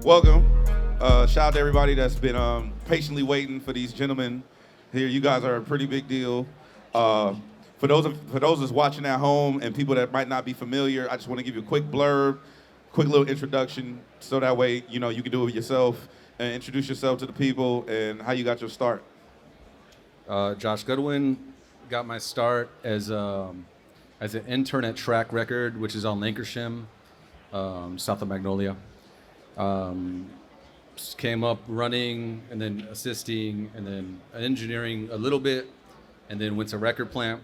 Welcome. Shout out to everybody that's been patiently waiting for these gentlemen here. You guys are a pretty big deal. For those that's watching at home and people that might not be familiar, I just want to give you a quick blurb, quick little introduction, so that way you can do it yourself and introduce yourself to the people and how you got your start. Josh Gudwin got my start as an intern at Track Record, which is on Lancashire, south of Magnolia. Came up running and then assisting and then engineering a little bit, and then went to Record Plant.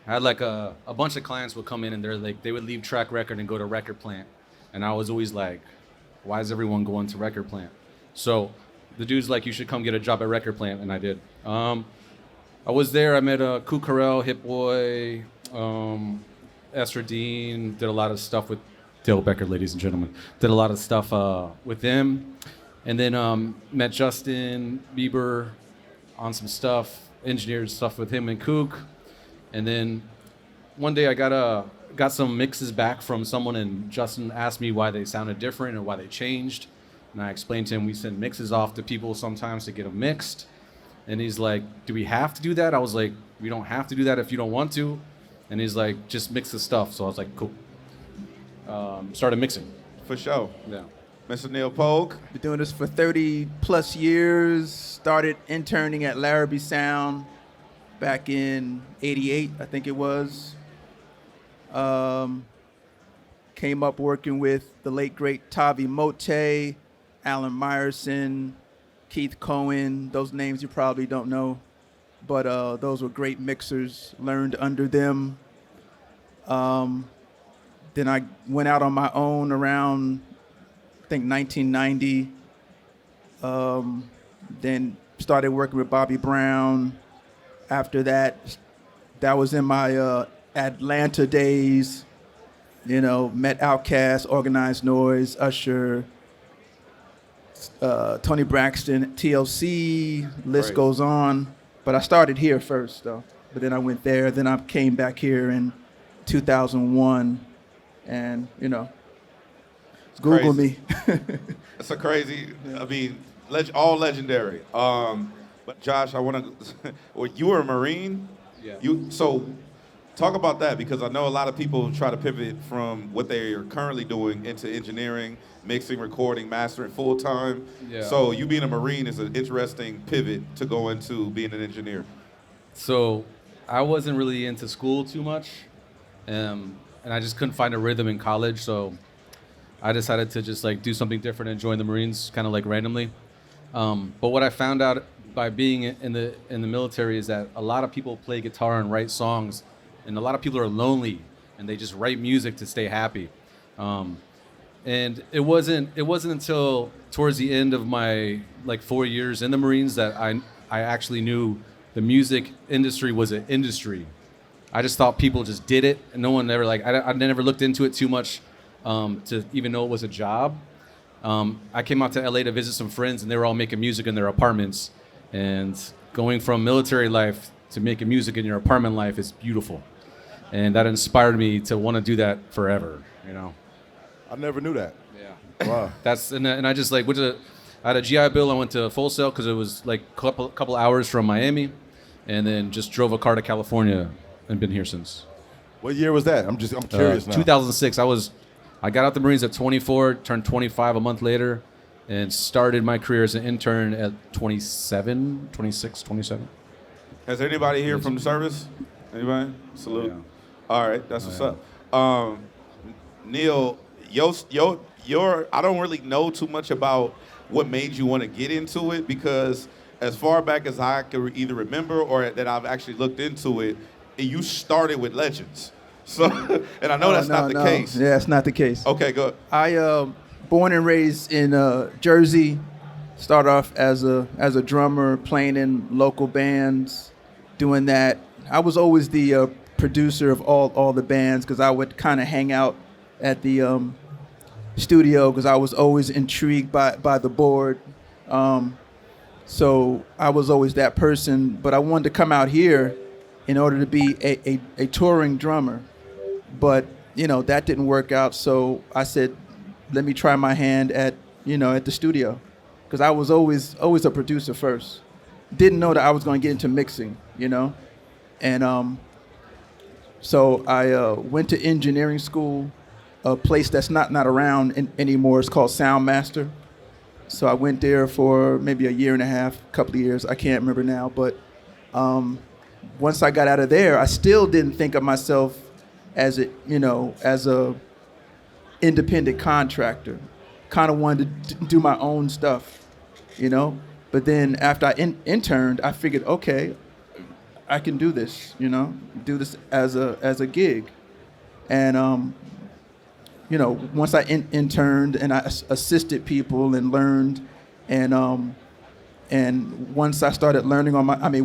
I had like a bunch of clients would come in and they would leave Track Record and go to Record Plant, and I was always like, why is everyone going to Record Plant? So the dude's like, you should come get a job at Record Plant, and I did. I was there. I met Kool Carell, Hit Boy, Esther Dean. Did a lot of stuff with Dale Becker, ladies and gentlemen. Did a lot of stuff with them, and then met Justin Bieber on some stuff. Engineered stuff with him and Kook, and then one day I got some mixes back from someone, and Justin asked me why they sounded different or why they changed, and I explained to him we send mixes off to people sometimes to get them mixed, and he's like, do we have to do that? I was like, we don't have to do that if you don't want to, and he's like, just mix the stuff. So I was like, cool. Started mixing. For sure. Yeah. Mr. Neal Pogue. Been doing this for 30 plus years. Started interning at Larrabee Sound back in '88, I think it was. Came up working with the late great Tavi Mote, Alan Meyerson, Keith Cohen. Those names you probably don't know, but those were great mixers. Learned under them. Then I went out on my own around, I think, 1990. Then started working with Bobby Brown. After that, that was in my Atlanta days. Met Outkast, Organized Noise, Usher, Tony Braxton, TLC, list Right. goes on. But I started here first, though. But then I went there. Then I came back here in 2001. And, Google Crazy. me. It's a crazy, I mean, all legendary. But Josh, I want to, well, you were a Marine? Yeah. So talk about that, because I know a lot of people try to pivot from what they are currently doing into engineering, mixing, recording, mastering full time. Yeah. So you being a Marine is an interesting pivot to go into being an engineer. So I wasn't really into school too much, and I just couldn't find a rhythm in college, so I decided to just do something different and join the Marines kind of randomly. But what I found out by being in the military is that a lot of people play guitar and write songs, and a lot of people are lonely and they just write music to stay happy. And it wasn't until towards the end of my 4 years in the Marines that I actually knew the music industry was an industry. I just thought people just did it, and no one ever I never looked into it too much to even know it was a job. I came out to LA to visit some friends, and they were all making music in their apartments. And going from military life to making music in your apartment life is beautiful, and that inspired me to want to do that forever. I never knew that. Yeah. Wow. And I just went to. I had a GI Bill. I went to Full Sail because it was couple hours from Miami, and then just drove a car to California. And been here since. What year was that? I'm curious now. 2006. I got out the Marines at 24, turned 25 a month later, and started my career as an intern at 27. Has anybody here from the service? Anybody? Salute. Yeah. All right, that's what's up. Neal, I don't really know too much about what made you want to get into it, because as far back as I could either remember or that I've actually looked into it, you started with legends. So, and I know that's not the case. Yeah, it's not the case. Okay, go ahead. I born and raised in Jersey. Started off as a drummer, playing in local bands, doing that. I was always the producer of all the bands, because I would kind of hang out at the studio, because I was always intrigued by the board. So I was always that person, but I wanted to come out here in order to be a touring drummer. But, that didn't work out. So I said, let me try my hand at at the studio, because I was always a producer first. Didn't know that I was going to get into mixing, and so I went to engineering school, a place that's not around anymore. It's called Soundmaster. So I went there for maybe a year and a half, couple of years. I can't remember now, but once I got out of there, I still didn't think of myself as a independent contractor. Kind of wanted to do my own stuff, But then after I interned, I figured, okay, I can do this, do this as a gig. And once I interned and I assisted people and learned, and once I started learning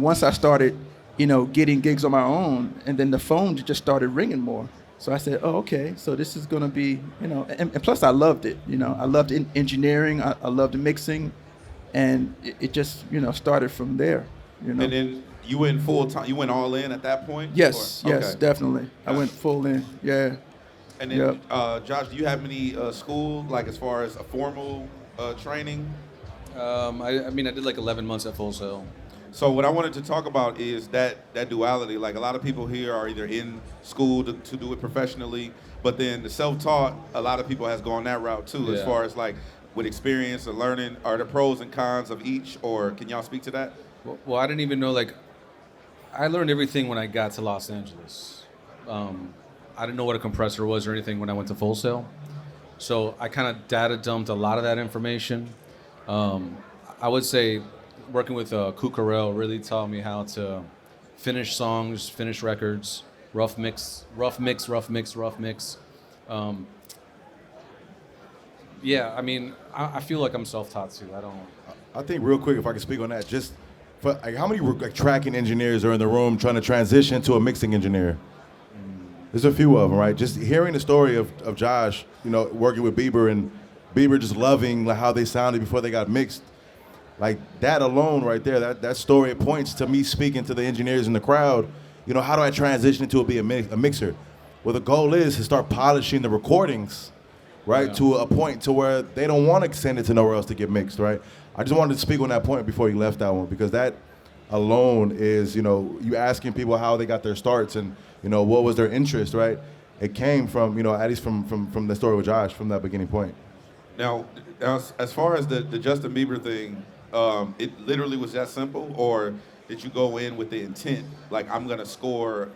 once I started, getting gigs on my own, and then the phone just started ringing more. So I said, oh, okay, so this is gonna be, and plus I loved it, I loved engineering, I loved mixing, and it just, started from there, And then you went full time, you went all in at that point? Yes, or? yes, Okay. definitely. I went full in, yeah. And then, Josh, do you have any school, like as far as a formal training? I did like 11 months at Full Sail. So what I wanted to talk about is that duality. Like a lot of people here are either in school to do it professionally, but then the self-taught, a lot of people has gone that route too, as far as like with experience and learning. Are the pros and cons of each, or can y'all speak to that? Well, I didn't even know, I learned everything when I got to Los Angeles. I didn't know what a compressor was or anything when I went to Full Sail. So I kind of data dumped a lot of that information. I would say working with Cucarell really taught me how to finish songs, finish records, rough mix. I feel like I'm self-taught too. I think real quick, if I can speak on that, just for how many tracking engineers are in the room trying to transition to a mixing engineer? There's a few of them, right? Just hearing the story of Josh, working with Bieber and Bieber just loving how they sounded before they got mixed. Like that alone right there, that story points to me speaking to the engineers in the crowd. How do I transition into a mixer? Well, the goal is to start polishing the recordings, right? To a point to where they don't want to send it to nowhere else to get mixed, right? I just wanted to speak on that point before you left that one, because that alone is, you asking people how they got their starts and, what was their interest, right? It came from, at least from the story with Josh, from that beginning point. Now, as far as the Justin Bieber thing, it literally was that simple, or did you go in with the intent, like I'm gonna score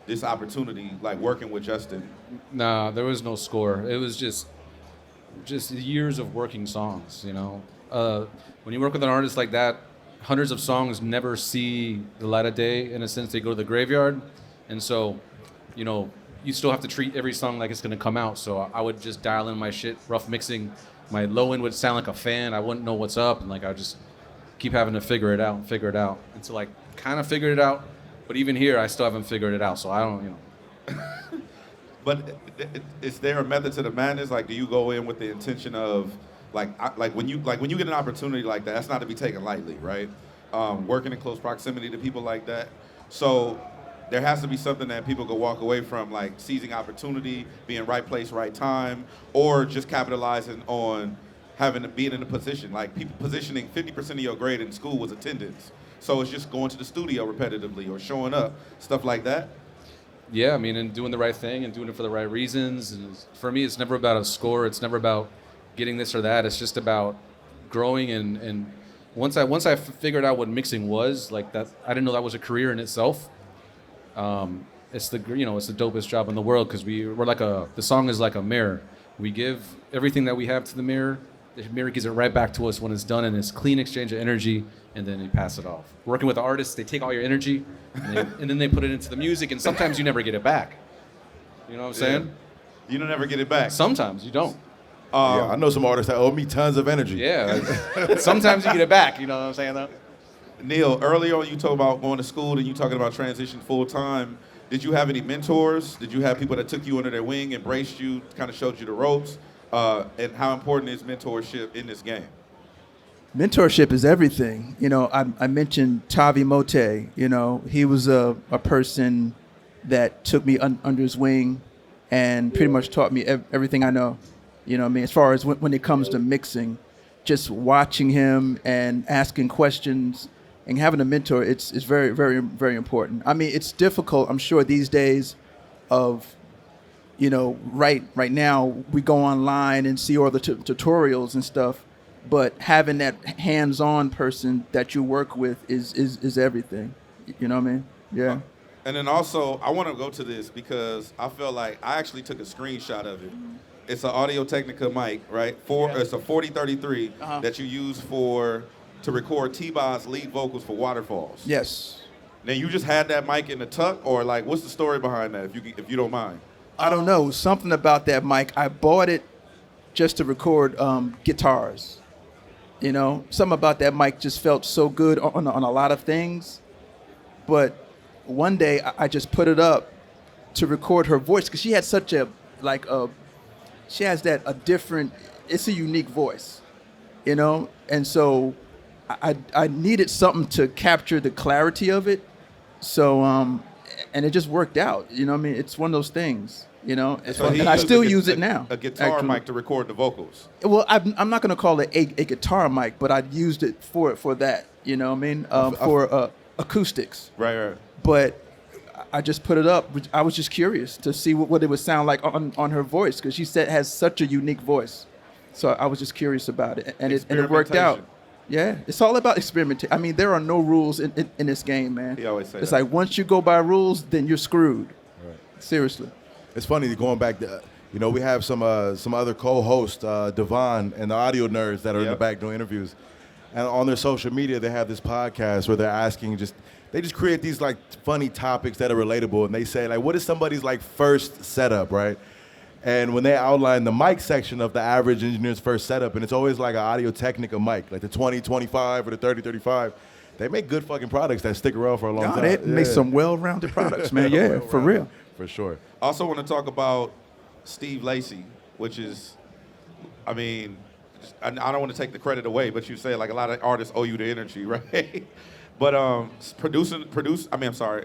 this opportunity, like working with Justin? Nah, there was no score. It was just years of working songs, When you work with an artist like that, hundreds of songs never see the light of day. In a sense, they go to the graveyard. And so, you still have to treat every song like it's going to come out. So I would just dial in my shit, rough mixing. My low end would sound like a fan. I wouldn't know what's up. And I would just keep having to figure it out until I kind of figured it out. But even here, I still haven't figured it out. So I don't, But is there a method to the madness? Like, do you go in with the intention of, when you get an opportunity like that, that's not to be taken lightly, right? Working in close proximity to people like that. So there has to be something that people could walk away from, like seizing opportunity, being right place, right time, or just capitalizing on being in a position. Like people positioning 50% of your grade in school was attendance. So it's just going to the studio repetitively or showing up, stuff like that. Yeah, and doing the right thing and doing it for the right reasons. And for me, it's never about a score. It's never about getting this or that. It's just about growing. And once I figured out what mixing was, that I didn't know that was a career in itself. It's the dopest job in the world, because the song is like a mirror. We give everything that we have to the mirror. The mirror gives it right back to us when it's done, and it's clean exchange of energy, and then you pass it off. Working with artists, they take all your energy, and then they put it into the music, and sometimes you never get it back. You know what I'm saying? You don't ever get it back. Sometimes you don't. I know some artists that owe me tons of energy. Yeah. Sometimes you get it back. You know what I'm saying, though? Neal, earlier on you talked about going to school and you talking about transition full time. Did you have any mentors? Did you have people that took you under their wing, embraced you, kind of showed you the ropes? And how important is mentorship in this game? Mentorship is everything. I mentioned Tavi Mote. He was a person that took me under his wing and pretty much taught me everything I know. As far as when it comes to mixing. just watching him and asking questions and having a mentor, it's very, very, very important. I mean, it's difficult, I'm sure, these days of, you know, right now we go online and see all the tutorials and stuff, but having that hands-on person that you work with is everything. You know what I mean? Yeah. And then also, I want to go to this because I feel like I actually took a screenshot of it. It's an Audio-Technica mic, right? It's a 4033 that you use to record T-Boz's lead vocals for Waterfalls. Yes. Now, you just had that mic in the tuck, or like, what's the story behind that, if you don't mind? I don't know. Something about that mic. I bought it just to record guitars. You know, something about that mic just felt so good on a lot of things. But one day I just put it up to record her voice because she had such she has it's a unique voice, you know? And so I needed something to capture the clarity of it. So, and it just worked out, you know what I mean? It's one of those things, you know? And I still use it now. A guitar mic to record the vocals. Well, I'm not going to call it a guitar mic, but I used it for that, you know what I mean? For acoustics. Right. But I just put it up. I was just curious to see what it would sound like on her voice because she has such a unique voice. So I was just curious about it, and it worked out. Yeah, it's all about experimentation. I mean, there are no rules in this game, man. He always says it's that. like once you go by rules, then you're screwed. Right. Seriously. It's funny going back to, you know, we have some other co-hosts, Devon and the audio nerds that are in the back doing interviews, and on their social media they have this podcast where they're asking they just create these like funny topics that are relatable, and they say like, what is somebody's like first setup, right? And when they outline the mic section of the average engineer's first setup, and it's always like an Audio-Technica mic, like the 2025 or the 3035, they make good fucking products that stick around for a long time. They make some well-rounded products, man. Yeah, for real. For sure. I also want to talk about Steve Lacy, which is, I mean, I don't want to take the credit away, but you say like a lot of artists owe you the energy, right? But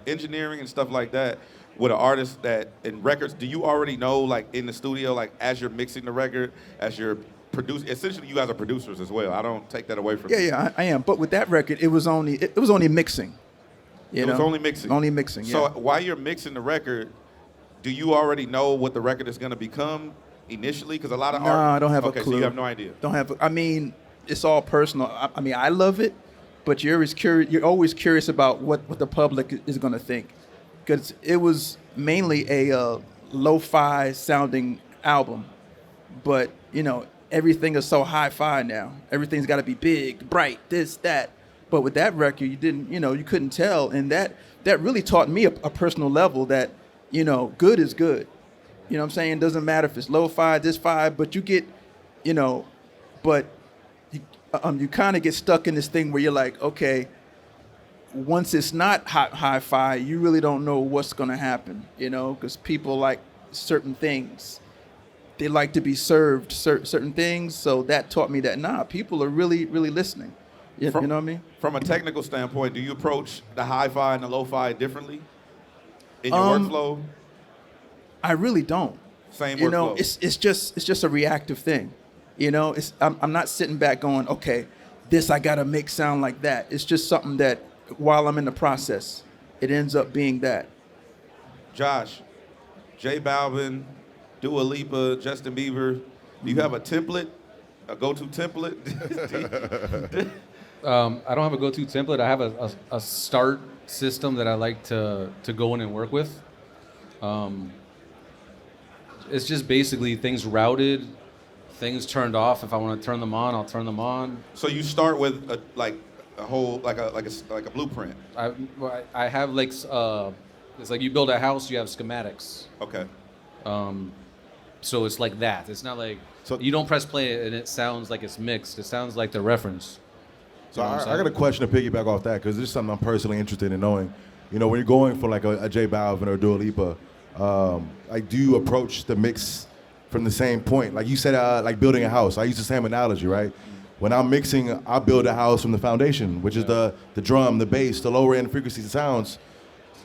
engineering and stuff like that with an artist that in records, do you already know like in the studio, like as you're mixing the record, as you're producing, essentially you guys are producers as well. I don't take that away from you. Yeah, I am. But with that record, it was only mixing. It was only mixing. Only mixing. Yeah. So while you're mixing the record, do you already know what the record is going to become initially? Because a lot of artists. I don't have a clue. clue. So you have no idea. I mean, it's all personal. I mean, I love it, but you're always curious about what the public is going to think. Because it was mainly a lo-fi sounding album, but you know everything is so hi-fi now. Everything's got to be big, bright, this, that. But with that record, you couldn't tell, and that really taught me a personal level that good is good. You know what I'm saying? It doesn't matter if it's lo-fi, this fi, but you get, but you kind of get stuck in this thing where you're like, okay. Once it's not hi-fi, you really don't know what's going to happen, because people like certain things. They like to be served certain things, so that taught me that, people are really, really listening. You know what I mean? From a technical standpoint, do you approach the hi-fi and the lo-fi differently in your workflow? I really don't. Same workflow? It's just a reactive thing. I'm not sitting back going, okay, this I got to make sound like that. It's just something that while I'm in the process, it ends up being that. Josh, J Balvin, Dua Lipa, Justin Bieber, do you have a template, a go-to template? I don't have a go-to template. I have a start system that I like to go in and work with. It's just basically things routed, things turned off. If I want to turn them on, I'll turn them on. So you start with a whole like a blueprint. I have it's like you build a house, you have schematics. Okay. So it's like that. It's not like you don't press play and it sounds like it's mixed. It sounds like the reference. So I got a question to piggyback off that because this is something I'm personally interested in knowing. When you're going for like a J Balvin or Dua Lipa, do you approach the mix from the same point? Like you said, like building a house. I use the same analogy, right? When I'm mixing, I build a house from the foundation, which is the drum, the bass, the lower end frequencies and sounds.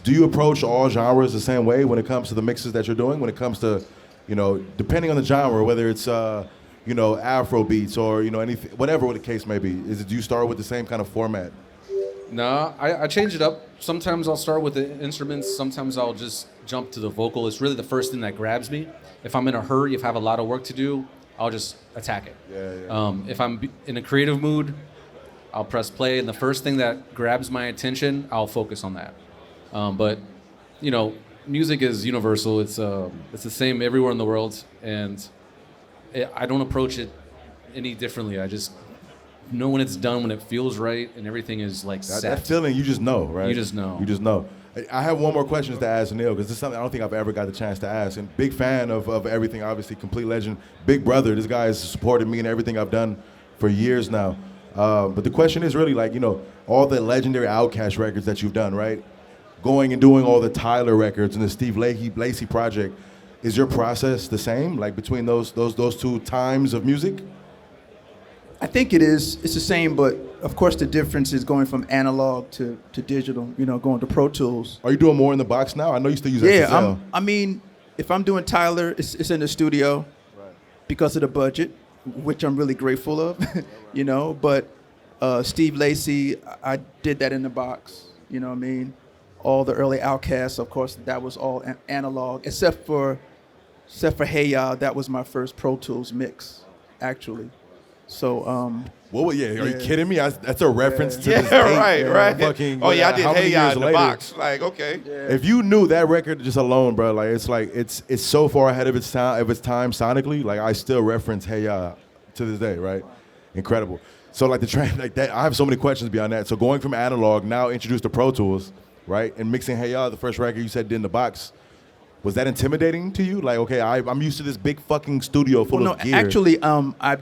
Do you approach all genres the same way when it comes to the mixes that you're doing? When it comes to, depending on the genre, whether it's Afro beats or anything, whatever the case may be? Do you start with the same kind of format? No, I change it up. Sometimes I'll start with the instruments. Sometimes I'll just jump to the vocal. It's really the first thing that grabs me. If I'm in a hurry, if I have a lot of work to do, I'll just attack it. If I'm in a creative mood, I'll press play, and the first thing that grabs my attention, I'll focus on that. But music is universal. It's the same everywhere in the world, and I don't approach it any differently. I just know when it's done, when it feels right, and everything is like set. That feeling, you just know, right? You just know. You just know. I have one more question to ask Neal, because this is something I don't think I've ever got the chance to ask. And big fan of everything, obviously, complete legend. Big brother, this guy has supported me in everything I've done for years now. But the question is really all the legendary Outkast records that you've done, right? Going and doing all the Tyler records and the Steve Lacy project. Is your process the same, between those two times of music? I think it is. It's the same, but of course the difference is going from analog to digital. Going to Pro Tools. Are you doing more in the box now? I know you still use SSL. Yeah, if I'm doing Tyler, it's in the studio, because of the budget, which I'm really grateful of. But Steve Lacy, I did that in the box. All the early Outkast, of course, that was all analog, except for Hey Ya, that was my first Pro Tools mix, actually. So, are you kidding me? That's a reference to this right. Fucking, I did Hey Ya in the later. box. Okay. Yeah. If you knew that record just alone, bro, it's so far ahead of its time sonically. I still reference Hey Ya to this day, right? Incredible. So the trend that, I have so many questions beyond that. So going from analog, now introduced to Pro Tools, right? And mixing Hey Ya, the first record you said did in the box. Was that intimidating to you? I'm used to this big fucking studio full of gear. Actually, I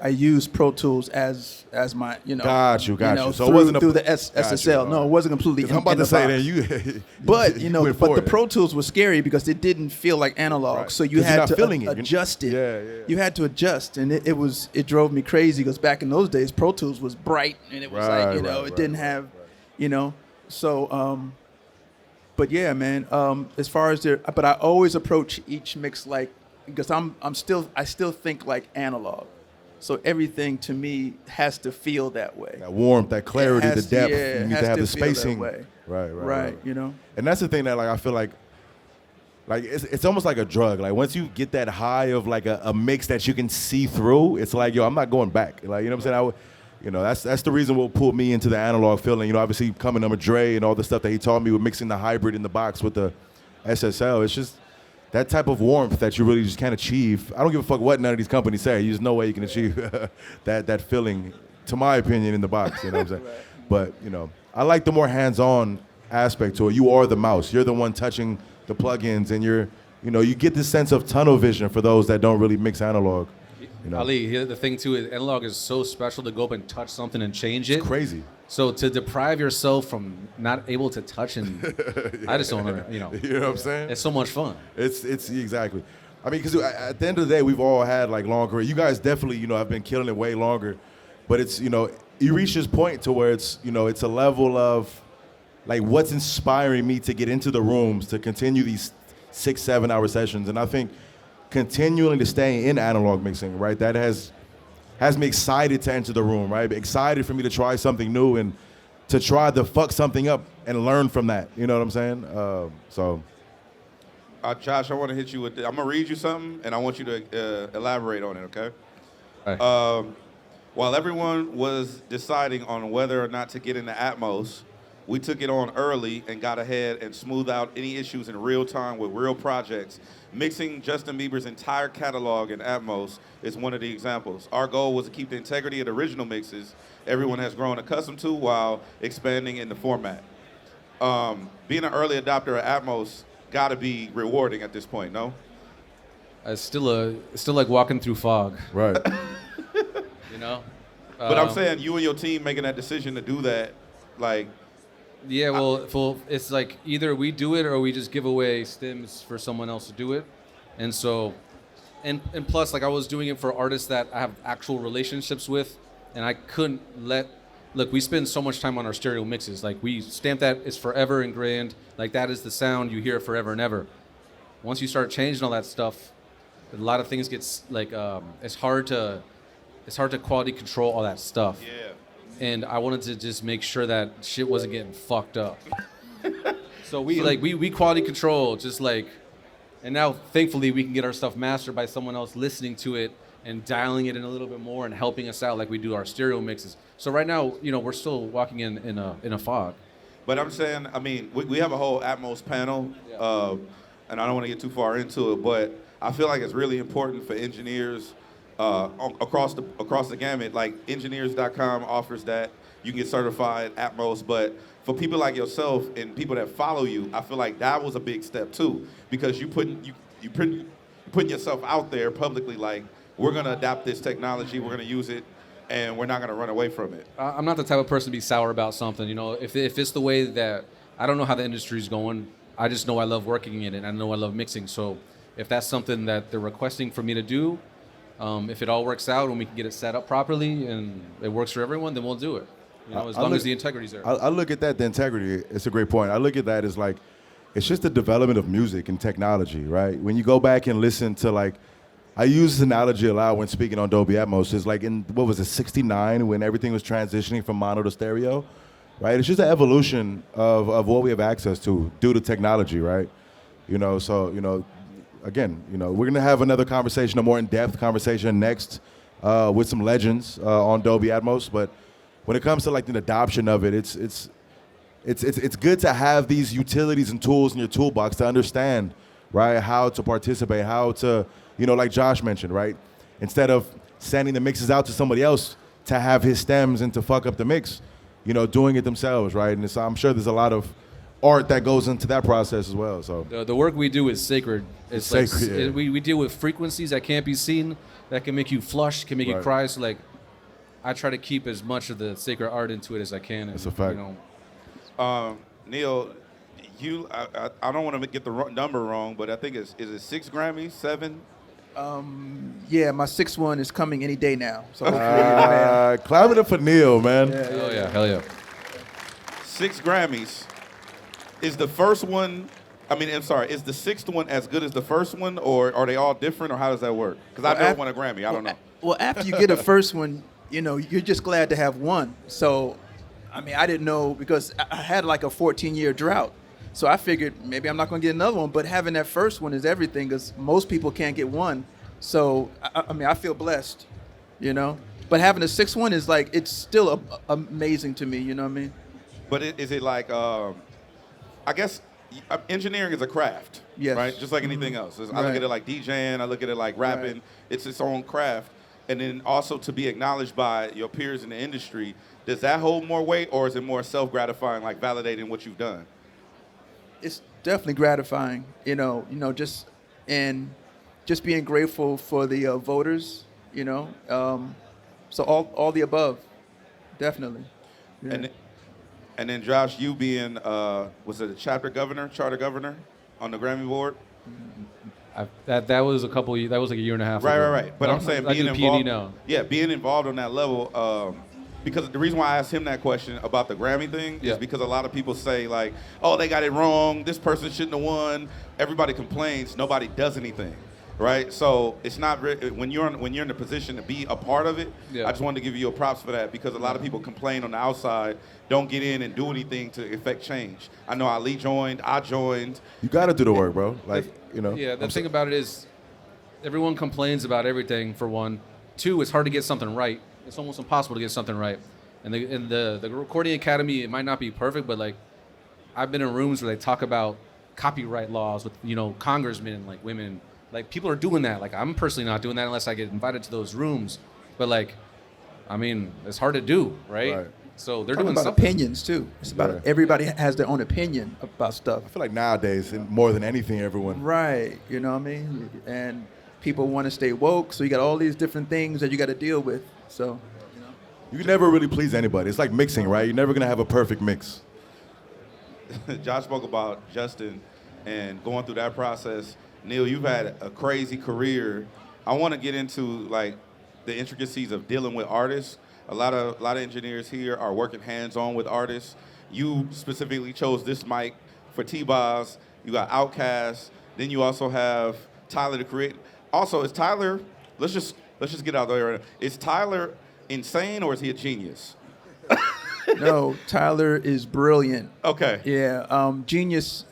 use Pro Tools as my, Got you. So it wasn't through the SSL. SSL. No, it wasn't completely. I'm about to say that you. But the Pro Tools was scary because it didn't feel like analog, right. So you had to adjust it. Yeah. You had to adjust, and it drove me crazy because back in those days, Pro Tools was bright, and it was it didn't have, so. But yeah, man. As far as but I always approach each mix because I still think like analog, so everything to me has to feel that way. That warmth, that clarity, the depth. You need to have the spacing. Right. And that's the thing that I feel like it's almost like a drug. Once you get that high of a mix that you can see through, it's I'm not going back. You know what I'm saying? That's the reason what pulled me into the analog feeling. Obviously coming under Dre and all the stuff that he taught me with mixing the hybrid in the box with the SSL. It's just that type of warmth that you really just can't achieve. I don't give a fuck what none of these companies say. There's no way you can achieve that feeling, to my opinion, in the box. You know what I'm saying? But I like the more hands-on aspect to it. You are the mouse. You're the one touching the plugins, and you get this sense of tunnel vision for those that don't really mix analog. Ali, the thing too is analog is so special to go up and touch something and change it. It's crazy. So to deprive yourself from not able to touch and I just don't know. You know what I'm saying? It's so much fun. It's exactly. Because at the end of the day, we've all had long careers. You guys definitely have been killing it way longer, but it's you reach this point to where it's it's a level of what's inspiring me to get into the rooms to continue these 6-7 hour sessions, and I think continuing to stay in analog mixing, right? That has me excited to enter the room, right? Excited for me to try something new and to try to fuck something up and learn from that. You know what I'm saying? Josh, I want to hit you with. I'm gonna read you something, and I want you to elaborate on it. Okay? Right. While everyone was deciding on whether or not to get into Atmos, we took it on early and got ahead and smoothed out any issues in real time with real projects. Mixing Justin Bieber's entire catalog in Atmos is one of the examples. Our goal was to keep the integrity of the original mixes everyone has grown accustomed to while expanding in the format. Being an early adopter of Atmos gotta be rewarding at this point, no? It's still like walking through fog. Right. But I'm saying you and your team making that decision to do that, Yeah, well, it's like either we do it or we just give away stems for someone else to do it. And so, and plus, I was doing it for artists that I have actual relationships with, and I couldn't look, we spend so much time on our stereo mixes. We stamp that it's forever ingrained. That is the sound, you hear it forever and ever. Once you start changing all that stuff, a lot of things gets like it's hard to quality control all that stuff. Yeah. And I wanted to just make sure that shit wasn't getting fucked up. So we quality control, just like, and now thankfully we can get our stuff mastered by someone else listening to it and dialing it in a little bit more and helping us out like we do our stereo mixes. So right now, we're still walking in a fog. But I'm saying, I mean, we have a whole Atmos panel, and I don't want to get too far into it, but I feel like it's really important for engineers across the gamut. Like EngineEars.com offers that. You can get certified Atmos, but for people like yourself and people that follow you, I feel like that was a big step too, because you putting yourself out there publicly, like, we're gonna adapt this technology, we're gonna use it, and we're not gonna run away from it. I'm not the type of person to be sour about something. If it's the way that, I don't know how the industry's going, I just know I love working in it, and I know I love mixing. So if that's something that they're requesting for me to do, if it all works out and we can get it set up properly and it works for everyone, then we'll do it. As long as the integrity's there. I look at that, the integrity, it's a great point. I look at that as like, it's just the development of music and technology, right? When you go back and listen to, like, I use this analogy a lot when speaking on Dolby Atmos. It's like in, what was it, 69, when everything was transitioning from mono to stereo, right? It's just an evolution of what we have access to due to technology, right? So, again, we're gonna have another conversation, a more in-depth conversation next with some legends on Dolby Atmos. But when it comes to like the adoption of it, it's good to have these utilities and tools in your toolbox to understand, right, how to participate, how to, like Josh mentioned, right? Instead of sending the mixes out to somebody else to have his stems and to fuck up the mix, doing it themselves, right? And I'm sure there's a lot of art that goes into that process as well. So the work we do is sacred. It's sacred, yeah. We deal with frequencies that can't be seen, that can make you flush, can make you cry. So like, I try to keep as much of the sacred art into it as I can. That's a fact. Neal, I don't want to get the number wrong, but I think is it 6 Grammys, 7? Yeah, my 6th one is coming any day now. So clap it up for Neal, man. Yeah, hell yeah. 6 Grammys. Is the first one, is the 6th one as good as the first one, or are they all different, or how does that work? Because I've never won a Grammy, I don't know. Well, after you get a first one, you're just glad to have one. So, I didn't know, because I had like a 14-year drought. So I figured maybe I'm not going to get another one, but having that first one is everything, because most people can't get one. So, I feel blessed, But having a 6th one is like, it's still amazing to me, you know what I mean? But is it like, I guess engineering is a craft, yes, right? Just like anything else. I look at it like DJing, I look at it like rapping. Right. It's its own craft. And then also to be acknowledged by your peers in the industry, does that hold more weight, or is it more self-gratifying, like validating what you've done? It's definitely gratifying, just being grateful for the voters, so all the above, definitely. Yeah. And then Josh, you being was it a charter governor on the Grammy board? That was like a year and a half ago. Right. But I'm saying being involved. Now. Yeah, being involved on that level. Because the reason why I asked him that question about the Grammy thing is because a lot of people say like, oh, they got it wrong. This person shouldn't have won. Everybody complains. Nobody does anything, right? So it's not when you're in the position to be a part of it. Yeah. I just wanted to give you your props for that, because a lot of people complain on the outside, don't get in and do anything to affect change. I know Ali joined. I joined. You got to do the work, bro. Like Yeah, the thing about it is, everyone complains about everything. For one, 2, it's hard to get something right. It's almost impossible to get something right. And the Recording Academy, it might not be perfect, but like, I've been in rooms where they talk about copyright laws with congressmen, like women, like people are doing that. Like, I'm personally not doing that unless I get invited to those rooms. But like, it's hard to do, right? So they're doing about something. Opinions too. It's about everybody has their own opinion about stuff. I feel like nowadays, more than anything, everyone. Right. You know what I mean? And people want to stay woke, so you got all these different things that you got to deal with. So, you can never really please anybody. It's like mixing, right? You're never gonna have a perfect mix. Josh spoke about Justin and going through that process. Neal, you've had a crazy career. I want to get into like the intricacies of dealing with artists. A lot of engineers here are working hands-on with artists. You specifically chose this mic for T-Boz. You got Outkast. Then you also have Tyler, the Creator. Also, is Tyler? Let's just get out there. Is Tyler insane or is he a genius? No, Tyler is brilliant. Okay. Yeah, genius.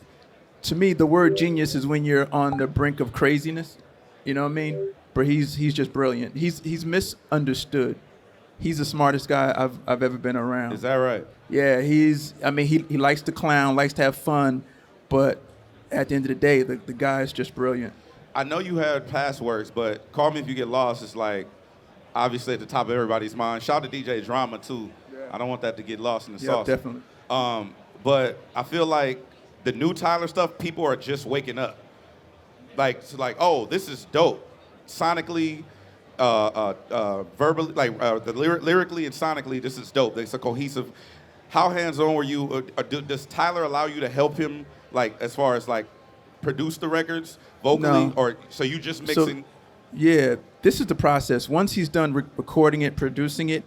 To me, the word genius is when you're on the brink of craziness. You know what I mean? But he's just brilliant. He's misunderstood. He's the smartest guy I've ever been around. Is that right? Yeah, he likes to clown, likes to have fun, but at the end of the day, the guy is just brilliant. I know you had past works, but Call Me If You Get Lost is like obviously at the top of everybody's mind. Shout out to DJ Drama too. Yeah. I don't want that to get lost in the sauce. Definitely. But I feel like the new Tyler stuff, people are just waking up. Like, oh, this is dope. Sonically, verbally, lyrically and sonically, this is dope. It's a cohesive. How hands-on were you? Does Tyler allow you to help him, like, as far as like produce the records vocally, No. or so you just mixing? Yeah, this is the process. Once he's done recording it, producing it,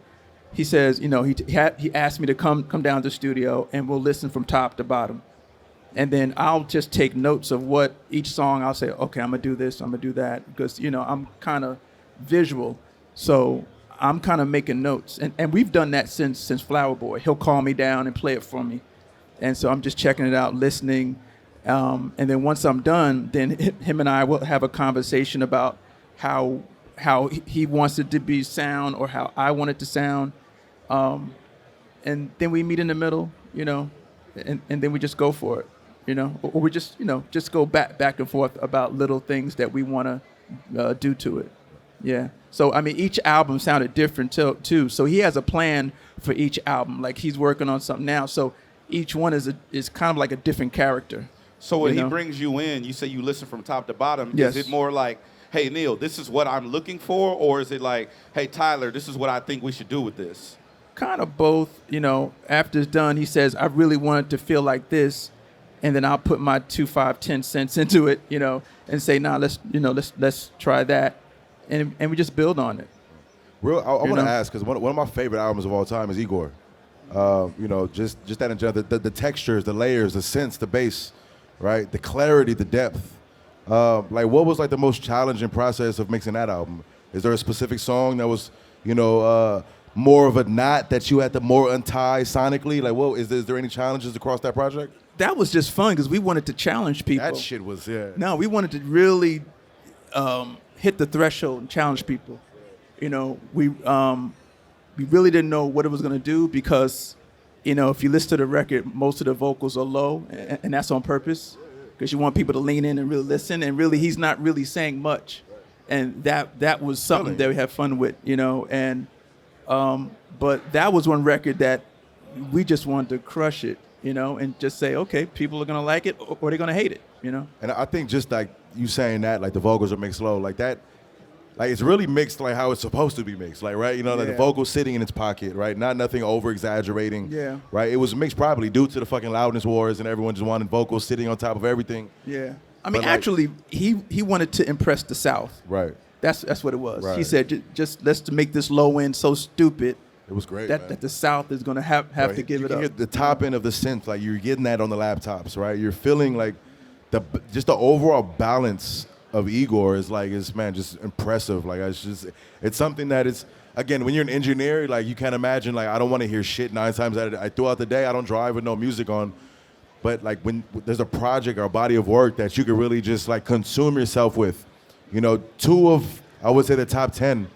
he says, you know, he asked me to come down to the studio and we'll listen from top to bottom. And then I'll just take notes of what each song, I'll say, okay, I'm gonna do this, I'm gonna do that. Because, you know, I'm kind of visual. So I'm kind of making notes. And we've done that since Flower Boy. He'll call me down and play it for me. And so I'm just checking it out, listening. And then once I'm done, then him and I will have a conversation about how he wants it to be sound or how I want it to sound. And then we meet in the middle, you know, and then we just go for it, you know, or we just, you know, just go back and forth about little things that we want to do to it. Yeah. So, I mean, each album sounded different too. So he has a plan for each album. Like he's working on something now. So each one is kind of like a different character. So when he brings you in, you say you listen from top to bottom. Yes. Is it more like, hey, Neal, this is what I'm looking for? Or is it like, hey, Tyler, this is what I think we should do with this? Kind of both. You know, after it's done, he says, I really want it to feel like this. And then I'll put my 2, 5, 10 cents into it, you know, and say, nah, let's try that. And we just build on it. I want to ask, because one of my favorite albums of all time is Igor. You know, just that in general, the textures, the layers, the synths, the bass, right? The clarity, the depth. Like, what was like the most challenging process of mixing that album? Is there a specific song that was, you know, more of a knot that you had to more untie sonically? Like, what is there any challenges across that project? That was just fun because we wanted to challenge people. That shit was, yeah. No, we wanted to really hit the threshold and challenge people. You know, we really didn't know what it was going to do because, you know, if you listen to the record, most of the vocals are low, and that's on purpose because you want people to lean in and really listen. And really, he's not really saying much, and that was something that we had fun with, you know. And but that was one record that we just wanted to crush it, you know, and just say, okay, people are gonna like it or they're gonna hate it, you know. And I think just like you saying that, like the vocals are mixed low, like that. Like, it's really mixed like how it's supposed to be mixed, like, right? You know, like the vocals sitting in its pocket, right? Nothing over-exaggerating, right? It was mixed probably due to the fucking loudness wars and everyone just wanted vocals sitting on top of everything. Yeah. I mean, But, like, actually, he wanted to impress the South. Right. That's what it was. Right. He said, just let's make this low end so stupid It was great, that the South is going to have Right. to give You it can up. hear the top end of the synth, like you're getting that on the laptops, right? You're feeling like just the overall balance of Igor is like, just impressive. Like, it's something that is, again, when you're an engineer, like you can't imagine, like I don't want to hear shit 9 times out of the day. Throughout the day, I don't drive with no music on. But like when there's a project or a body of work that you could really just like consume yourself with, you know, 2 of, I would say the top 10,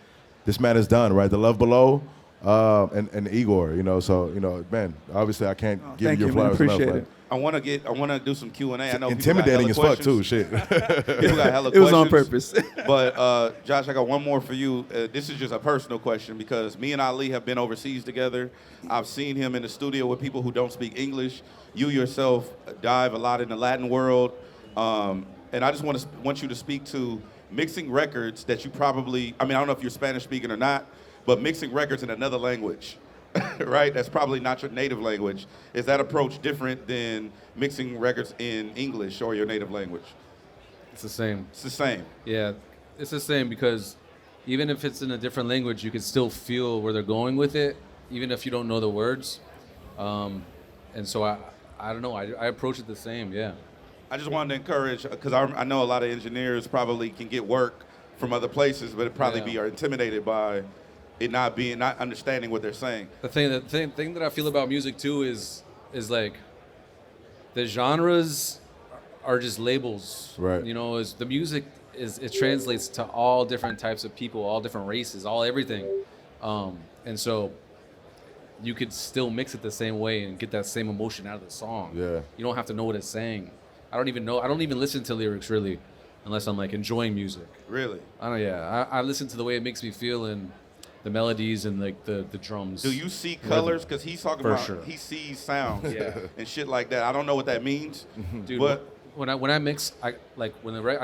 this man has done, right? The Love Below and Igor, you know. So, you know, man, obviously I can't give you your flowers. Appreciate it. I want to do some Q&A. I know intimidating as fuck too, shit. People got hella questions. It was on purpose. But Josh, I got one more for you. This is just a personal question because me and Ali have been overseas together. I've seen him in the studio with people who don't speak English. You yourself dive a lot in the Latin world, and I just want you to speak to mixing records that you probably, I mean, I don't know if you're Spanish speaking or not, but mixing records in another language. Right? That's probably not your native language. Is that approach different than mixing records in English or your native language? It's the same. It's the same. Yeah, it's the same because even if it's in a different language, you can still feel where they're going with it, even if you don't know the words. And so I don't know, I approach it the same, yeah. I just wanted to encourage, because I know a lot of engineers probably can get work from other places, but probably Yeah. be intimidated by it not understanding what they're saying. The thing that I feel about music too is like the genres are just labels. Right. You know, is the music it translates to all different types of people, all different races, all everything. And so you could still mix it the same way and get that same emotion out of the song. Yeah. You don't have to know what it's saying. I don't even listen to lyrics really unless I'm like enjoying music. Really? I listen to the way it makes me feel and the melodies and like the drums. Do you see colors? Because he's talking For about sure. he sees sounds Yeah. and shit like that. I don't know what that means, Dude, but when I mix, I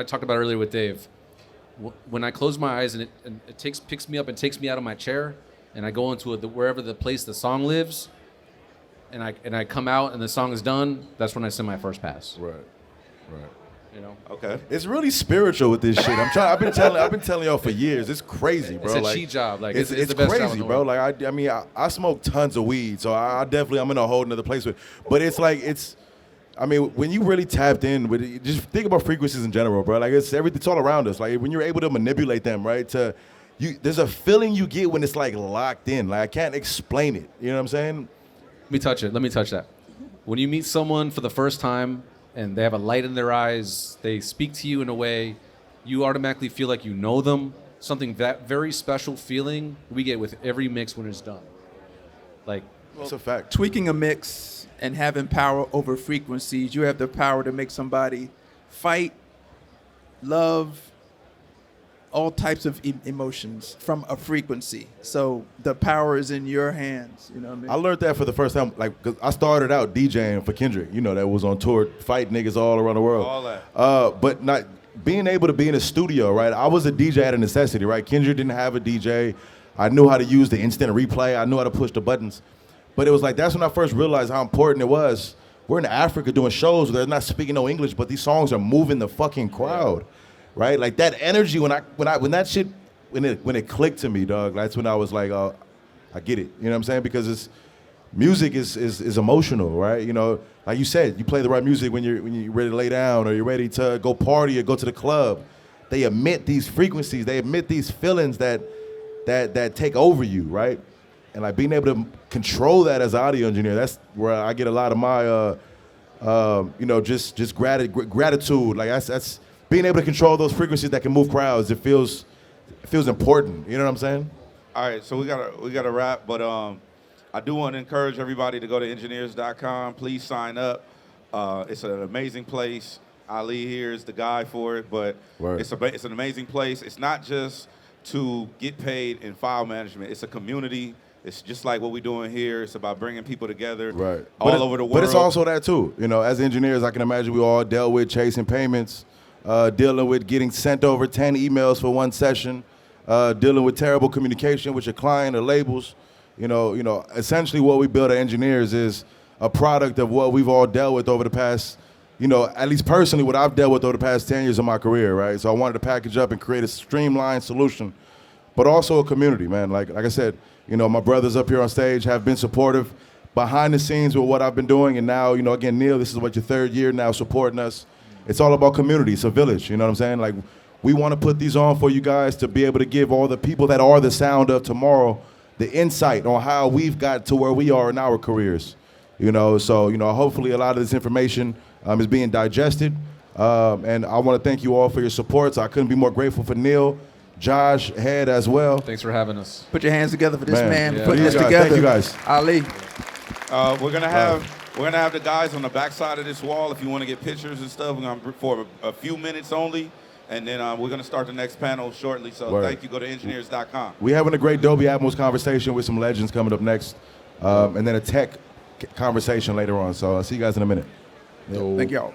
talked about earlier with Dave. When I close my eyes and it picks me up and takes me out of my chair, and I go into wherever the place the song lives, and I come out and the song is done. That's when I send my first pass. Right. You know, okay. It's really spiritual with this shit. I've been telling y'all for years. It's crazy, bro. it's a cheat job. Like it's it's the best job in crazy, the bro. world. Like I mean, I smoke tons of weed, so I'm in a whole nother place with. But it's like I mean, when you really tapped in with it, just think about frequencies in general, bro. Like it's all around us. Like when you're able to manipulate them, right? There's a feeling you get when it's like locked in. Like I can't explain it. You know what I'm saying? Let me touch that. When you meet someone for the first time and they have a light in their eyes, they speak to you in a way, you automatically feel like you know them. Something that very special feeling we get with every mix when it's done. Like, It's a fact. Tweaking a mix and having power over frequencies, you have the power to make somebody fight, love, all types of emotions from a frequency. So the power is in your hands. You know what I mean? I learned that for the first time. Like, 'cause I started out DJing for Kendrick. You know, that was on tour, fight niggas all around the world. All that. But not being able to be in a studio, right? I was a DJ out of necessity, right? Kendrick didn't have a DJ. I knew how to use the instant replay. I knew how to push the buttons. But it was like, that's when I first realized how important it was. We're in Africa doing shows where they're not speaking no English, but these songs are moving the fucking crowd, right? Like that energy when it clicked to me, dog. That's when I was like, oh, I get it. You know what I'm saying? Because music is emotional, right? You know, like you said, you play the right music when you're ready to lay down or you're ready to go party or go to the club. They emit these frequencies. They emit these feelings that take over you, right? And like being able to control that as an audio engineer, that's where I get a lot of my, just gratitude. Like that's being able to control those frequencies that can move crowds. It feels important. You know what I'm saying? All right, so we gotta wrap, but I do want to encourage everybody to go to EngineEars.com. Please sign up. It's an amazing place. Ali here is the guy for it, but Word. it's an amazing place. It's not just to get paid in file management. It's a community. It's just like what we're doing here. It's about bringing people together over the world. But it's also that too. You know, as engineers, I can imagine we all dealt with chasing payments, dealing with getting sent over 10 emails for one session, dealing with terrible communication with your client or labels. You know, essentially what we build at EngineEars is a product of what we've all dealt with over the past, at least personally, what I've dealt with over the past 10 years of my career, right? So I wanted to package up and create a streamlined solution, but also a community, man. Like I said, my brothers up here on stage have been supportive behind the scenes with what I've been doing. And now, again, Neal, this is your third year now supporting us. It's all about community. It's a village, you know what I'm saying? Like, we want to put these on for you guys to be able to give all the people that are the sound of tomorrow the insight on how we've got to where we are in our careers. So, hopefully a lot of this information is being digested. And I want to thank you all for your support. So I couldn't be more grateful for Neal, Josh, Head as well. thanks for having us. Put your hands together for this man. Yeah. Putting this Thank together. you guys. Ali. We're gonna have the guys on the back side of this wall. If you want to get pictures and stuff, we're gonna for a few minutes only, and then we're gonna start the next panel shortly. So Word. thank you. Go to EngineEars.com. We're having a great Dolby Atmos conversation with some legends coming up next, and then a tech conversation later on. So I'll see you guys in a minute. Thank y'all.